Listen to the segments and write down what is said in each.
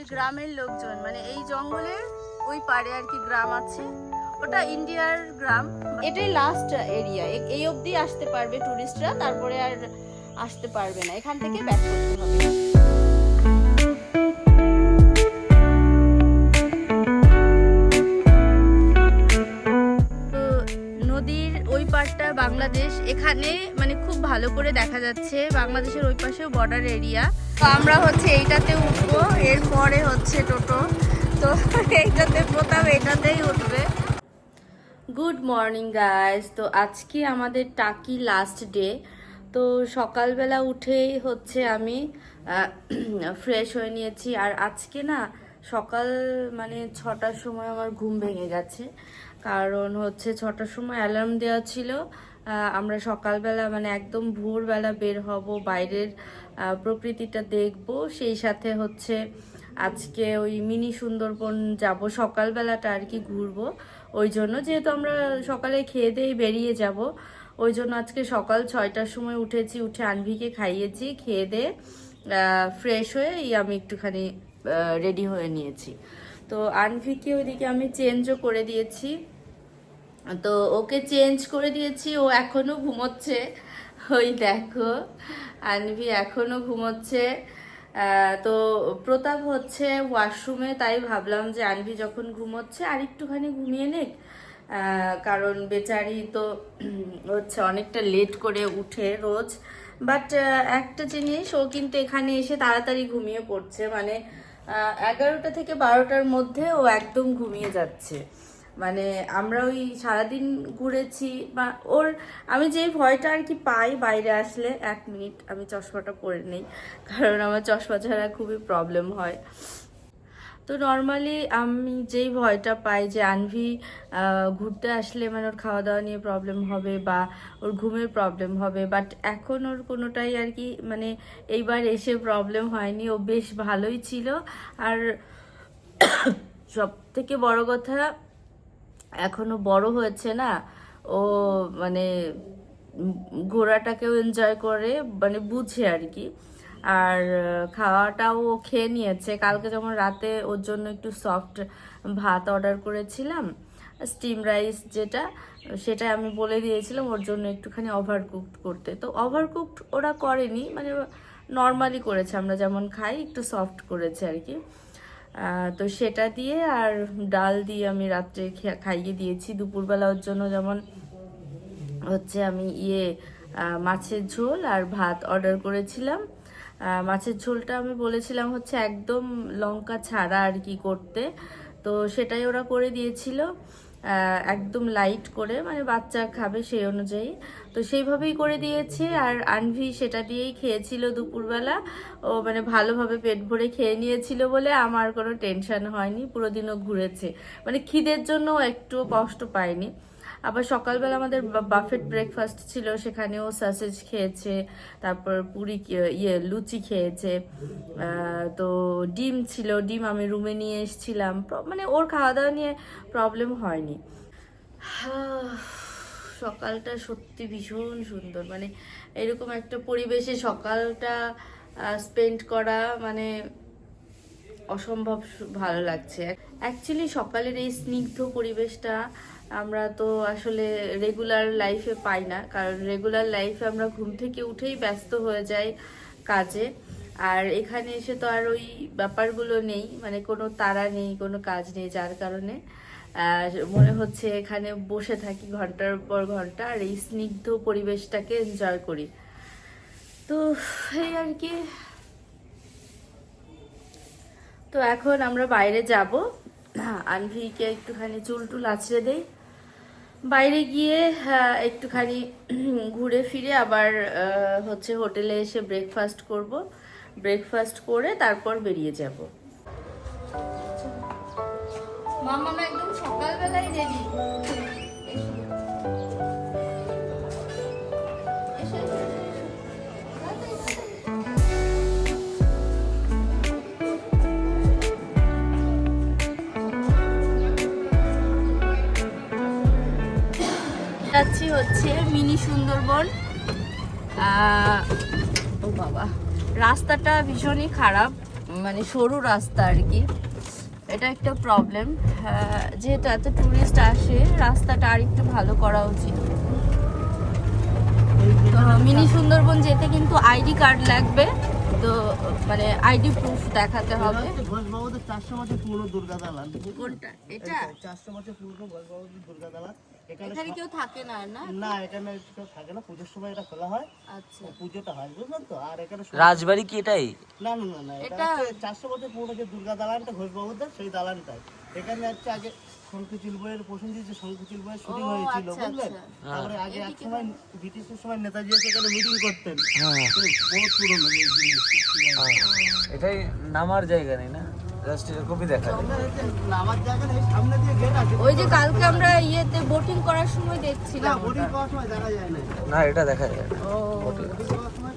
গ্রামের লোকজন মানে এই জঙ্গলের ওই পারে আর কি গ্রাম আছে, ওটা ইন্ডিয়ার গ্রাম। এটাই লাস্ট এরিয়া, এই অবধি আসতে পারবে টুরিস্টরা, তারপরে আর আসতে পারবে না, এখান থেকে ব্যাক করতে হবে। তো নদীর ওই পারটা বাংলাদেশ, এখানে মানে খুব ভালো করে দেখা যাচ্ছে বাংলাদেশের ওই পাশেও বর্ডার এরিয়া। তো আমরা হচ্ছে এইটাতে উঠবো, এরপরে হচ্ছে টোটো, তো এইটাতে প্রথম এটাতেই উঠবে। গুড মর্নিং গাইজ, তো আজকে আমাদের টাকি লাস্ট ডে। তো সকালবেলা উঠেই হচ্ছে আমি ফ্রেশ হয়ে নিয়েছি। আর আজকে না সকাল মানে 6টার সময় আমার ঘুম ভেঙে গেছে, কারণ হচ্ছে 6টার সময় অ্যালার্ম দেওয়া ছিল। আমরা সকালবেলা মানে একদম ভোরবেলা বের হব, বাইরের প্রকৃতিটা দেখব, সেই সাথে হচ্ছে আজকে ওই মিনি সুন্দরবন যাব সকালবেলাটা আর কি ঘুরবো। ওই জন্য যেহেতু আমরা সকালে খেয়ে দিয়ে বেরিয়ে যাব, ওই জন্য আজকে সকাল 6টার সময় উঠেছি, উঠে আনভিকে খাইয়েছি, খেয়ে দিয়ে ফ্রেশ হয়ে আমি একটুখানি রেডি হয়ে নিয়েছি। তো আনভিকে ওইদিকে আমি চেঞ্জও করে দিয়েছি, তো ওকে চেঞ্জ করে দিয়েছি, ও এখনো ঘুমোচ্ছে। ওই দেখো আনভি এখনো ঘুমোচ্ছে। তো প্রতাপ হচ্ছে ওয়াশরুমে, তাই ভাবলাম যে আনভি যখন ঘুমোচ্ছে আর একটুখানি ঘুমিয়ে নেক, কারণ বেচারি তো হচ্ছে অনেকটা লেট করে উঠে রোজ। বাট একটা জিনিস, ও কিন্তু এখানে এসে তাড়াতাড়ি ঘুমিয়ে পড়ছে, মানে 11টা থেকে 12টার মধ্যে ও একদম ঘুমিয়ে যাচ্ছে। মানে আমরা ওই সারাদিন ঘুরেছি বা ওর, আমি যেই ভয়টা আর কি পাই বাইরে আসলে, 1 মিনিট আমি চশমাটা পরে নেই, কারণ আমার চশমা ছাড়া খুবই প্রবলেম হয়। তো নর্মালি আমি যেই ভয়টা পাই যে আনভি ঘুরতে আসলে মানে ওর খাওয়া দাওয়া নিয়ে প্রবলেম হবে বা ওর ঘুমের প্রবলেম হবে, বাট এখন ওর কোনোটাই আর কি মানে এইবার এসে প্রবলেম হয়নি, ও বেশ ভালোই ছিল। আর সব থেকে বড় কথা, এখনো বড় হয়েছে না, ও মানে ঘোরাটাকেও এনজয় করে, মানে বুঝে আর কি। আর খাওয়াটাও ও খেয়ে নিয়েছে। কালকে যেমন রাতে ওর জন্য একটু সফট ভাত অর্ডার করেছিলাম, স্টিম রাইস যেটা, সেটা আমি বলে দিয়েছিলাম ওর জন্য একটুখানি ওভারকুকড করতে। তো ওভারকুকড ওরা করেনি, মানে নর্মালি করেছে, আমরা যেমন খাই একটু সফট করেছে আর কি। তো সেটা দিয়ে আর ডাল দিয়ে আমি রাত্রে খাইয়ে দিয়েছি। দুপুরবেলা ওর জন্য যেমন হচ্ছে আমি মাছের ঝোল আর ভাত অর্ডার করেছিলাম। মাছের ঝোলটা আমি বলেছিলাম হচ্ছে একদম লঙ্কা ছাড়া আর কি করতে, তো সেটাই ওরা করে দিয়েছিল একদম লাইট করে, মানে বাচ্চা খাবে সেই অনুযায়ী, তো সেইভাবেই করে দিয়েছে। আর আনভি সেটা দিয়েই খেয়েছিল দুপুরবেলা, ও মানে ভালোভাবে পেট ভরে খেয়ে নিয়েছিল বলে আমার কোনো টেনশন হয়নি, পুরো দিনও ঘুরেছে, মানে খিদের জন্য একটুও কষ্ট পায়নি। আবার সকালবেলা আমাদের বাফেট ব্রেকফাস্ট ছিল, সেখানেও সসেজ খেয়েছে, তারপর পুরি লুচি খেয়েছে, তো ডিম ছিল, ডিম আমি রুমে নিয়ে এসেছিলাম, মানে ওর খাওয়া দাওয়া নিয়ে প্রবলেম হয়নি। সকালটা সত্যি ভীষণ সুন্দর, মানে এরকম একটা পরিবেশে সকালটা স্পেন্ড করা মানে অসম্ভব ভালো লাগছে। অ্যাকচুয়ালি সকালের এই স্নিগ্ধ পরিবেশটা আমরা তো আসলে রেগুলার লাইফে পাই না, কারণ রেগুলার লাইফে আমরা ঘুম থেকে উঠেই ব্যস্ত হয়ে যাই কাজে। আর এখানে এসে তো আর ওই ব্যাপারগুলো নেই, মানে কোনো তাড়া নেই, কোনো কাজ নেই, যার কারণে মনে হচ্ছে এখানে বসে থাকি ঘন্টার পর ঘন্টা আর এই স্নিগ্ধ পরিবেশটাকে এনজয় করি। তো এই আর কি। তো এখন আমরা বাইরে যাব, আনভিকে একটুখানি চুল টুল আছড়ে দেই, বাইরে গিয়ে একটুখানি ঘুরে ফিরে আবার হচ্ছে হোটেলে এসে ব্রেকফাস্ট করব, ব্রেকফাস্ট করে তারপর বেরিয়ে যাব। মামা একদম সকালবেলায় রেডি। যাচ্ছি হচ্ছে মিনি সুন্দরবন। ও বাবা, রাস্তাটা ভীষণই খারাপ, মানে সরু রাস্তা আর কি, এটা একটা প্রবলেম। যেহেতু এত টুরিস্ট আসে, রাস্তাটা আর একটু ভালো করা উচিত। তো মিনি সুন্দরবন যেতে কিন্তু আইডি কার্ড লাগবে, তো মানে আইডি প্রুফ দেখাতে হবে। ঘোষবাবুদের 400 বছর পুরনো দুর্গা দালান। কোনটা এটা? 400 বছর পুরনো ঘোষবাবুদের দুর্গা দালান। এখানে কেউ থাকে না? না, এখানে কেউ থাকে না, পুজোর সময় এটা খোলা হয়। আচ্ছা, পুজোটা হয়, বুঝলেন তো। আর এখানে রাজবাড়ি কি এটাই? না না না না, এটা 400 বছর পুরনো যে দুর্গা দালানটা ঘোষবাবুদের, সেই দালানটাই। এখানে হচ্ছে আগে শঙ্কুচিল বইয়ের প্রসেনজিৎ যে শঙ্কুচিল বইয়ের শুটিং হয়েছিল, বুঝলেন। তারপরে আগে এক সময় ব্রিটিশের সময় নেতাজি এসে এখানে মিটিং করতেন। বহুত পুরনো এই জিনিস। এটাই নামার জায়গা নেই না, জাস্ট এরকমই দেখা যায়। নামার জায়গা নেই, সামনে দিয়ে গেট আছে। ওই যে কালকে আমরা ইয়েতে বোটিং করার সময় দেখছিলাম, বোটিং করার সময় দেখা যায় না। না, এটা দেখা যায় না। বোটিং করার সময়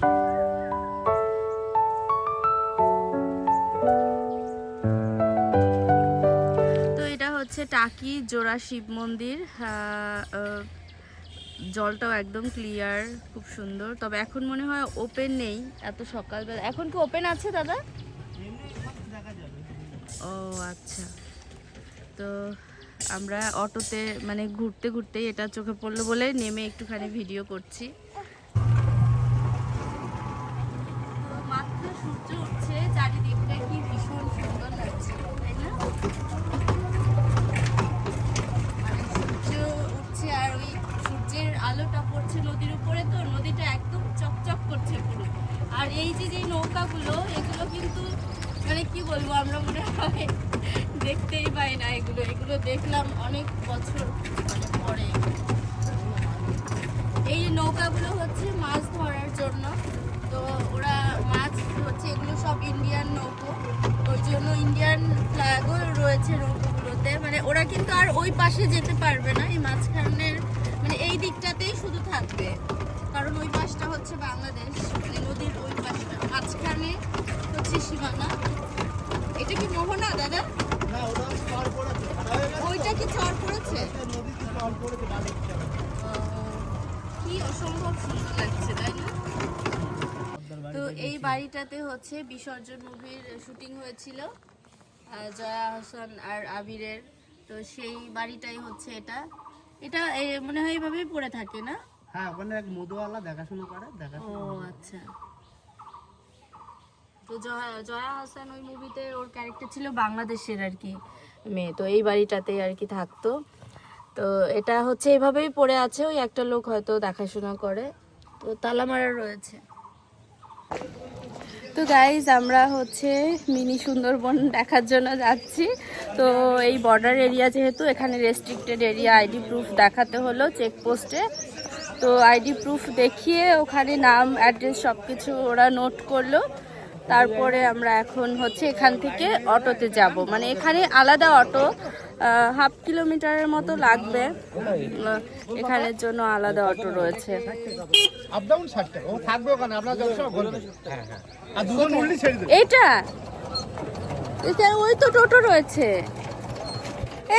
হচ্ছে টাকি জোড়া শিব মন্দির। জলটাও একদম ক্লিয়ার, খুব সুন্দর। তবে এখন মনে হয় ওপেন নেই এত সকালবেলা। এখন কি ওপেন আছে দাদা? ও আচ্ছা। তো আমরা অটোতে মানে ঘুরতে ঘুরতে এটা চোখে পড়লো বলে নেমে একটুখানি ভিডিও করছি। মাত্র সূর্য উঠছে, চারিদিকটা কি ভীষণ সুন্দর লাগছে, তাই না? আর ওই সূর্যের আলোটা পড়ছে নদীর উপরে, তো নদীটা একদম চকচক করছে পুরো। আর এই যে নৌকাগুলো, এগুলো কিন্তু মানে কি বলবো, আমরা মনে হয় দেখতেই পাই না এগুলো দেখলাম অনেক বছর মানে পরে। এই নৌকাগুলো হচ্ছে মাছ ধরার জন্য, তো ওরা মাছ হচ্ছে, এগুলো সব ইন্ডিয়ান নৌকো, ওই জন্য ইন্ডিয়ান ফ্ল্যাগও রয়েছে নৌকোগুলোতে। মানে ওরা কিন্তু আর ওই পাশে যেতে পারবে না, এই মাঝখানের মানে এই দিকটাতেই শুধু থাকবে, কারণ ওই পাশটা হচ্ছে বাংলাদেশ, মানে নদীর ওই পাশটা, মাঝখানে হচ্ছে সীমানা। এটা কি মোহনা দাদা? না, ওটা চর পড়েছে। ওইটা কি চর পড়েছে? নদীতে চর পড়েছে, বালিতে। কি অসম্ভব সুন্দর লাগছে, তাই না? তো এই বাড়িটাতে হচ্ছে বিসর্জন মুভির শুটিং হয়েছিল, জয়া হাসান আর আবিরের। তো সেই বাড়িটাই হচ্ছে এটা। এটা মনে হয় এইভাবেই পড়ে থাকে না? হ্যাঁ, ওখানে এক মধুওয়ালা দেখাশোনা করে। ও আচ্ছা। তো জয়া হাসান ওই মুভিতে ওর ক্যারেক্টার ছিল বাংলাদেশের আর কি মেয়ে, তো এই বাড়িটাতেই আর কি থাকতো। তো এটা হচ্ছে এইভাবেই পড়ে আছে, ওই একটা লোক হয়তো দেখাশোনা করে, তো তালা মারা রয়েছে। তো গাইজ, আমরা হচ্ছে মিনি সুন্দরবন দেখার জন্য যাচ্ছি। তো এই বর্ডার এরিয়া যেহেতু, এখানে রেস্ট্রিক্টেড এরিয়া, আইডি প্রুফ দেখাতে হলো চেকপোস্টে। তো আইডি প্রুফ দেখিয়ে ওখানে নাম, অ্যাড্রেস সব কিছু ওরা নোট করলো। তারপরে আমরা এখন হচ্ছে এখান থেকে অটোতে যাব, মানে এখানে আলাদা অটো, 1/2 কিলোমিটারের মতো লাগবে, এখানের জন্য আলাদা অটো রয়েছে। এইটা এটা ওই তো টোটো রয়েছে,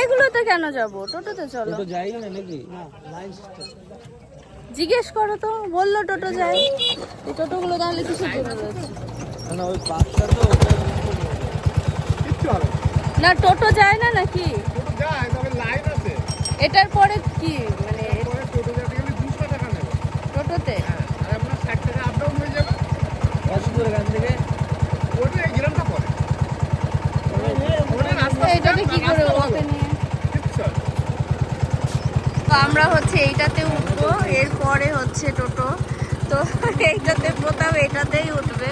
এগুলোতে কেন যাব? টোটোতে চলো। জিজ্ঞেস করো তো, বললো টোটো যায়। এই টোটোগুলো তাহলে কিসের জন্য রয়েছে? না, টোটো যায় না নাকি? এটার পরে কি মানে টোটোতে? এইটাতে কি করে ওপেন? তো আমরা হচ্ছে এইটাতে উঠবো, এরপরে হচ্ছে টোটো। তো এইটাতে প্রথম এটাতেই উঠবে।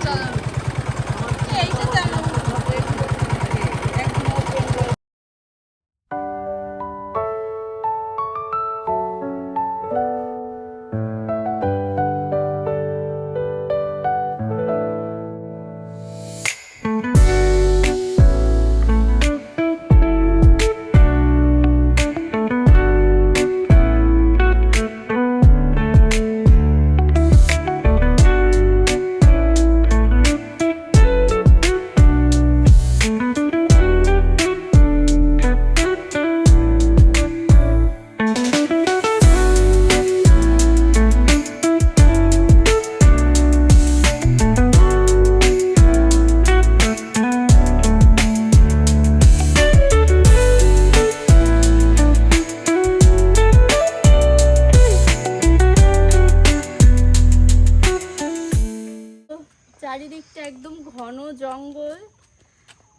চলো এইটাতে আমরা উঠবো। ঘন জঙ্গল,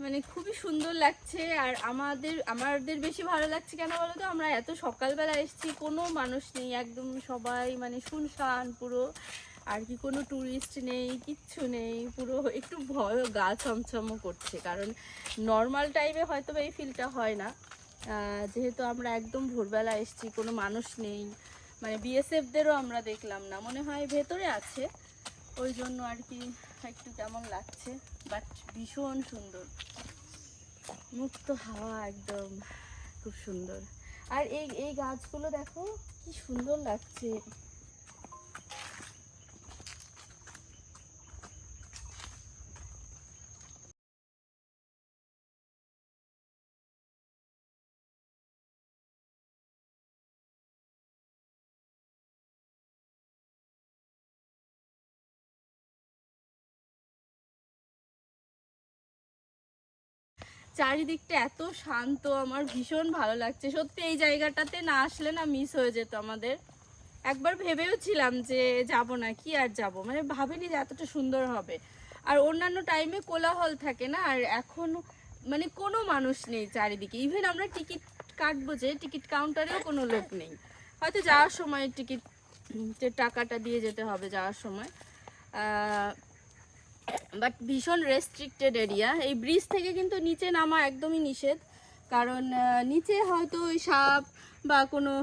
মানে খুবই সুন্দর লাগছে। আর আমাদের বেশি ভালো লাগছে কেন বলো তো, আমরা এত সকালবেলা এসেছি, কোনো মানুষ নেই, একদম সবাই মানে শুনশান পুরো, আর কি কোনো টুরিস্ট নেই, কিচ্ছু নেই, পুরো একটু ভয় গা ছমছমও করছে, কারণ নর্মাল টাইমে হয়তো এই ফিলটা হয় না। যেহেতু আমরা একদম ভোরবেলা এসেছি, কোনো মানুষ নেই, মানে বিএসএফদেরও আমরা দেখলাম না, মনে হয় ভেতরে আছে, ওই জন্য আর কি একটু কেমন লাগছে। বাট ভীষণ সুন্দর, মুক্ত হাওয়া, একদম খুব সুন্দর। আর এই গাছগুলো দেখো কি সুন্দর লাগছে। চারিদিকটা এত শান্ত, আমার ভীষণ ভালো লাগছে সত্যি। এই জায়গাটাতে না আসলে না মিস হয়ে যেত আমাদের। একবার ভেবেও ছিলাম যে যাব না, কি আর যাব, মানে ভাবিনি যে এতটা সুন্দর হবে। আর অন্যান্য টাইমে কোলাহল থাকে না, আর এখন মানে কোনো মানুষ নেই চারিদিকে। ইভেন আমরা টিকিট কাটবো, যে টিকিট কাউন্টারেও কোনো লোক নেই, হয়তো যাওয়ার সময় টিকিটের টাকাটা দিয়ে যেতে হবে যাওয়ার সময়। বাট ভীষণ রেস্ট্রিক্টেড এরিয়া। এই ব্রিজ থেকে কিন্তু নিচে নামা একদমই নিষেধ, কারণ নিচে হয়তো ওই সাপ বা কোনো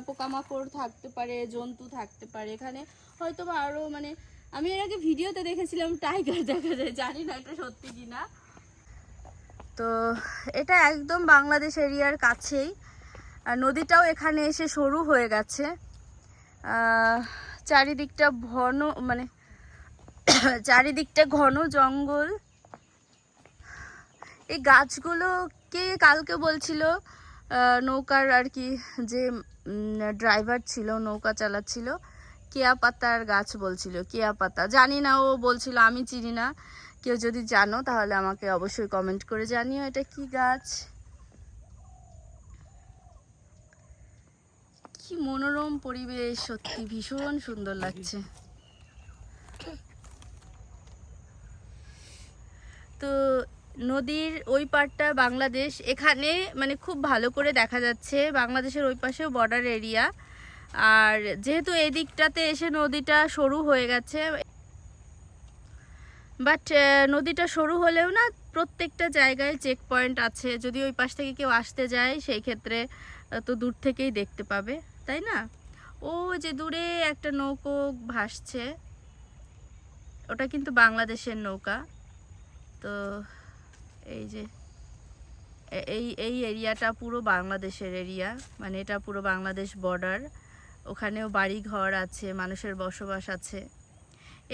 পোকামাকড় থাকতে পারে, জন্তু থাকতে পারে এখানে, হয়তো বা আরও, মানে আমি এর আগে ভিডিওতে দেখেছিলাম টাইগার দেখা যায়, জানি না এটা সত্যি কি না। তো এটা একদম বাংলাদেশ এরিয়ার কাছেই, আর নদীটাও এখানে এসে সরু হয়ে গেছে। চারিদিকটা চারিদিকটা ঘন জঙ্গল। এই গাছগুলোকে কালকে বলছিল নৌকার আর কি যে ড্রাইভার ছিল, নৌকা চালাচ্ছিল, কেয়া পাতার গাছ বলছিল, কেয়া পাতা, জানি না, ও বলছিল, আমি চিনি না। কেউ যদি জানো তাহলে আমাকে অবশ্যই কমেন্ট করে জানিও এটা কি গাছ। কি মনোরম পরিবেশ, সত্যি ভীষণ সুন্দর লাগছে। তো নদীর ওই পারটা বাংলাদেশ, এখানে মানে খুব ভালো করে দেখা যাচ্ছে, বাংলাদেশের ওই পাশেও বর্ডার এরিয়া। আর যেহেতু এই দিকটাতে এসে নদীটা সরু হয়ে গেছে, বাট নদীটা সরু হলেও না প্রত্যেকটা জায়গায় চেক পয়েন্ট আছে, যদি ওই পাশ থেকে কেউ আসতে যায় সেই ক্ষেত্রে তো দূর থেকেই দেখতে পাবে, তাই না? ও যে দূরে একটা নৌকো ভাসছে, ওটা কিন্তু বাংলাদেশের নৌকা। তো এই যে এই এরিয়াটা পুরো বাংলাদেশের এরিয়া, মানে এটা পুরো বাংলাদেশ বর্ডার। ওখানেও বাড়ি ঘর আছে, মানুষের বসবাস আছে।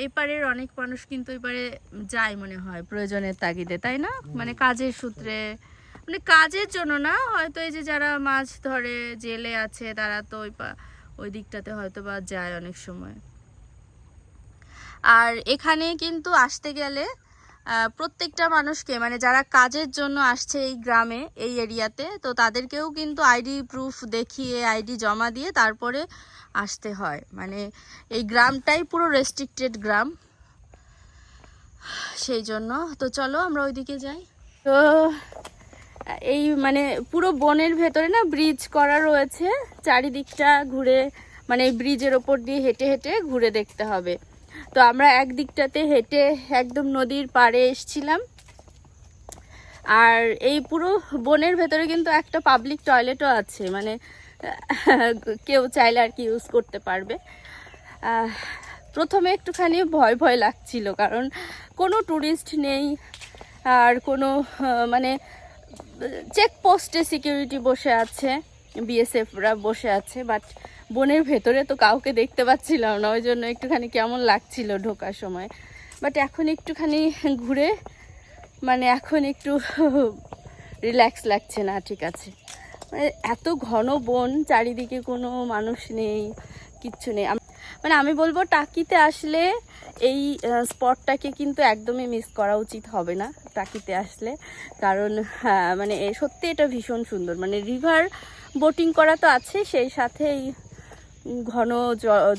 এই পারের অনেক মানুষ কিন্তু এই পারে যায় মনে হয় প্রয়োজনের তাগিদে, তাই না? মানে কাজের সূত্রে, মানে কাজের জন্য না, হয়তো এই যে যারা মাছ ধরে জেলে আছে তারা তো ওই দিকটাতে হয়তো বা যায় অনেক সময়। আর এখানে কিন্তু আসতে গেলে প্রত্যেকটা মানুষকে, মানে যারা কাজের জন্য আসছে এই গ্রামে, এই এরিয়াতে, তো তাদেরকেও কিন্তু আইডি প্রুফ দেখিয়ে, আইডি জমা দিয়ে তারপরে আসতে হয়। মানে এই গ্রামটাই পুরো রেস্ট্রিক্টেড গ্রাম, সেই জন্য। তো চলো আমরা ওইদিকে যাই। তো এই মানে পুরো বনের ভেতরে না ব্রিজ করা রয়েছে, চারিদিকটা ঘুরে, মানে এই ব্রিজের ওপর দিয়ে হেঁটে হেঁটে ঘুরে দেখতে হবে। তো আমরা একদিকটাতে হেঁটে একদম নদীর পাড়ে এসেছিলাম। আর এই পুরো বনের ভেতরে কিন্তু একটা পাবলিক টয়লেটও আছে, মানে কেউ চাইলে আর কি ইউজ করতে পারবে। প্রথমে একটুখানি ভয় ভয় লাগছিল, কারণ কোনো ট্যুরিস্ট নেই, আর কোনো মানে চেকপোস্টে সিকিউরিটি বসে আছে, বিএসএফরা বসে আছে, বাট বনের ভেতরে তো কাউকে দেখতে পাচ্ছিলাম না, ওই জন্য একটুখানি কেমন লাগছিল ঢোকার সময়। বাট এখন একটুখানি ঘুরে, মানে এখন একটু রিল্যাক্স লাগছে, না ঠিক আছে। মানে এত ঘন বন, চারিদিকে কোনো মানুষ নেই, কিচ্ছু নেই। মানে আমি বলবো টাকিতে আসলে এই স্পটটাকে কিন্তু একদমই মিস করা উচিত হবে না টাকিতে আসলে, কারণ মানে সত্যি এটা ভীষণ সুন্দর। মানে রিভার বোটিং করা তো আছে, সেই সাথে এই ঘন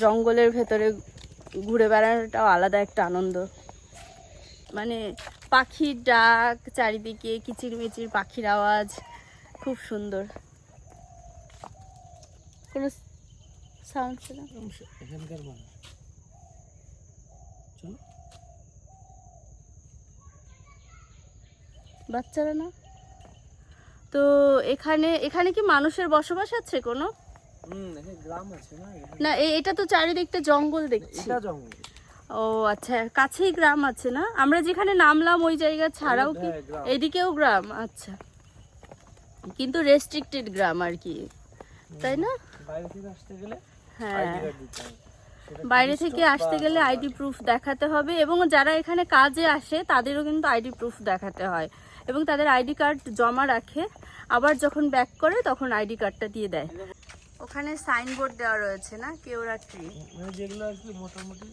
জঙ্গলের ভেতরে ঘুরে বেড়ানোটাও আলাদা একটা আনন্দ। মানে পাখির ডাক চারিদিকে, কিচিরমিচির পাখির আওয়াজ, খুব সুন্দর। কোনো সাউন্ড ছিল? এখানকার মানুষ চলো বাচ্চারা না তো এখানে এখানে কি মানুষের বসবাস আছে কোনো? এখানে গ্রাম আছে না? না এটা তো চারিদিকটা জঙ্গল দেখছি। এটা জঙ্গল। ও আচ্ছা, কাছেই গ্রাম আছে না? আমরা যেখানে নামলাম ওই জায়গা ছাড়াও কি এইদিকেও গ্রাম? আচ্ছা, কিন্তু রেস্ট্রিক্টেড গ্রাম আর কি, তাই না? বাইরে থেকে আসতে গেলে হ্যাঁ, আইডি কার্ড দিতে হবে। বাইরে থেকে আসতে গেলে আইডি প্রুফ দেখাতে হবে, এবং যারা এখানে কাজে আসে তাদেরও কিন্তু আইডি প্রুফ দেখাতে হয়, এবং তাদের আইডি কার্ড জমা রাখে, আবার যখন ব্যাক করে তখন আইডি কার্ডটা দিয়ে দেয়। ওখানে সাইনবোর্ড দেওয়া রয়েছে না, কেওড়া ট্রি, মানে যেগুলো আর কি মোটামুটি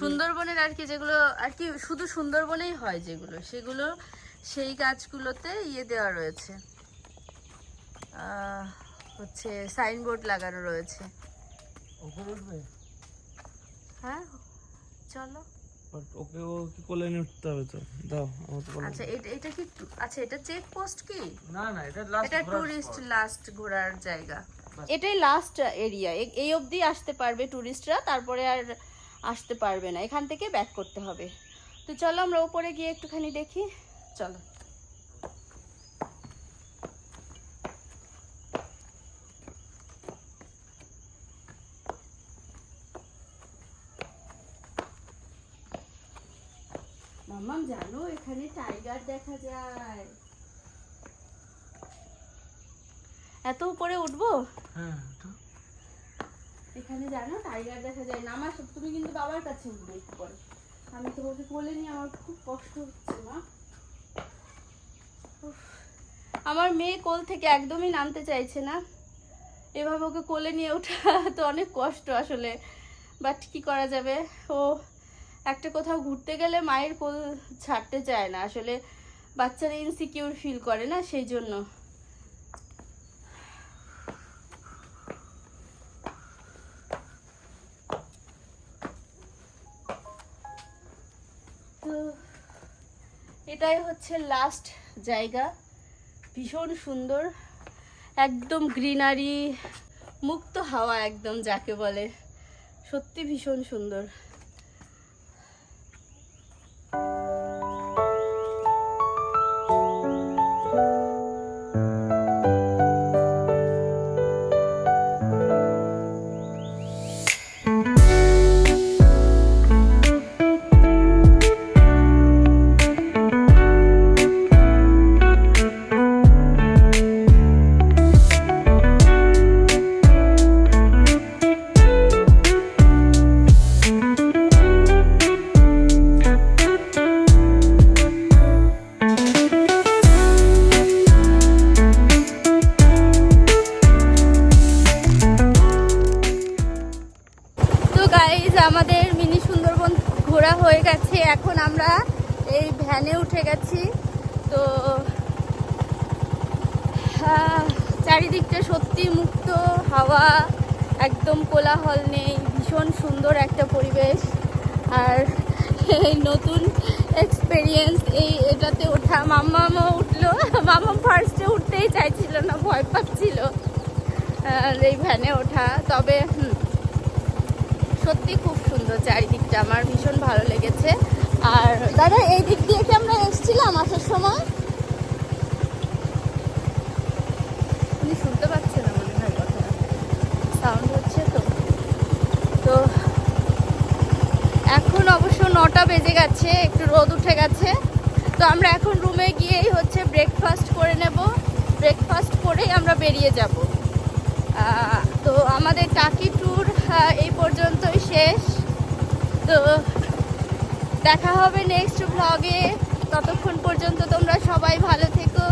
সুন্দরবনের আর কি, যেগুলো আর কি শুধু সুন্দরবনেই হয় যেগুলো, সেগুলো সেই গাছগুলোতে দেওয়া রয়েছে, হচ্ছে সাইনবোর্ড লাগানো রয়েছে। উপরে উঠবে। হ্যাঁ চলো। বাট ওকে ও কি কোলে নিয়ে উঠতে হবে তো, দাও আমার তো কোলে। আচ্ছা এটা কি, আচ্ছা এটা চেক পোস্ট কি? না না, এটা লাস্ট, এটা টুরিস্ট লাস্ট ঘোরার জায়গা, এটাই লাস্ট এরিয়া, এই অবধি আসতে পারবে টুরিস্টরা, তারপরে আর আসতে পারবে না, এখান থেকে ব্যাক করতে হবে। তো চলো আমরা উপরে গিয়ে একটুখানি দেখি, চলো। মাম্মাম জানো এখানে টাইগার দেখা যায়? এত উপরে উঠবো? হ্যাঁ এখানে জানো টাইগার দেখা যায় না? আমার তুমি কিন্তু বাবার কাছে উঠবে একটু পরে, আমি তোমাকে কোলে নিয়ে আমার খুব কষ্ট হচ্ছে মা। আমার মেয়ে কোল থেকে একদমই নামতে চাইছে না, এভাবে ওকে কোলে নিয়ে ওঠা তো অনেক কষ্ট আসলে, বাট কি করা যাবে, ও একটা কোথাও ঘুরতে গেলে মায়ের কোল ছাড়তে চায় না, আসলে বাচ্চারা ইনসিকিউর ফিল করে না, সেই জন্য। তো এটাই হচ্ছে লাস্ট জায়গা, ভীষণ সুন্দর, একদম গ্রিনারি, মুক্ত হাওয়া একদম যাকে বলে, সত্যি ভীষণ সুন্দর। আমাদের মিনি সুন্দরবন ঘোরা হয়ে গেছে, এখন আমরা এই ভ্যানে উঠে গেছি। তো চারিদিকটা সত্যি মুক্ত হাওয়া, একদম কোলাহল নেই, ভীষণ সুন্দর একটা পরিবেশ। আর এই নতুন এক্সপেরিয়েন্স, এটাতে ওঠা, মাম্মামও উঠলো, মাম্মাম ফার্স্টে উঠতেই চাইছিল না, ভয় পাচ্ছিল এই ভ্যানে ওঠা, তবে সত্যি খুব সুন্দর চারিদিকটা, আমার ভীষণ ভালো লেগেছে। আর দাদা এই দিক দিয়ে কি আমরা এসেছিলাম আসার সময়? উনি শুনতে পাচ্ছে না মনে হয়, কথা সাউন্ড হচ্ছে তো। তো এখন অবশ্য 9টা বেজে গেছে, একটু রোদ উঠে গেছে, তো আমরা এখন রুমে গিয়েই হচ্ছে ব্রেকফাস্ট করে নেব, ব্রেকফাস্ট করেই আমরা বেরিয়ে যাব। তো আমাদের টাকি ট্যুর এই পর্যন্তই শেষ। তো দেখা হবে নেক্সট ব্লগে, ততক্ষণ পর্যন্ত তোমরা সবাই ভালো থেকো।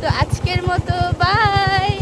তো আজকের মতো বাই।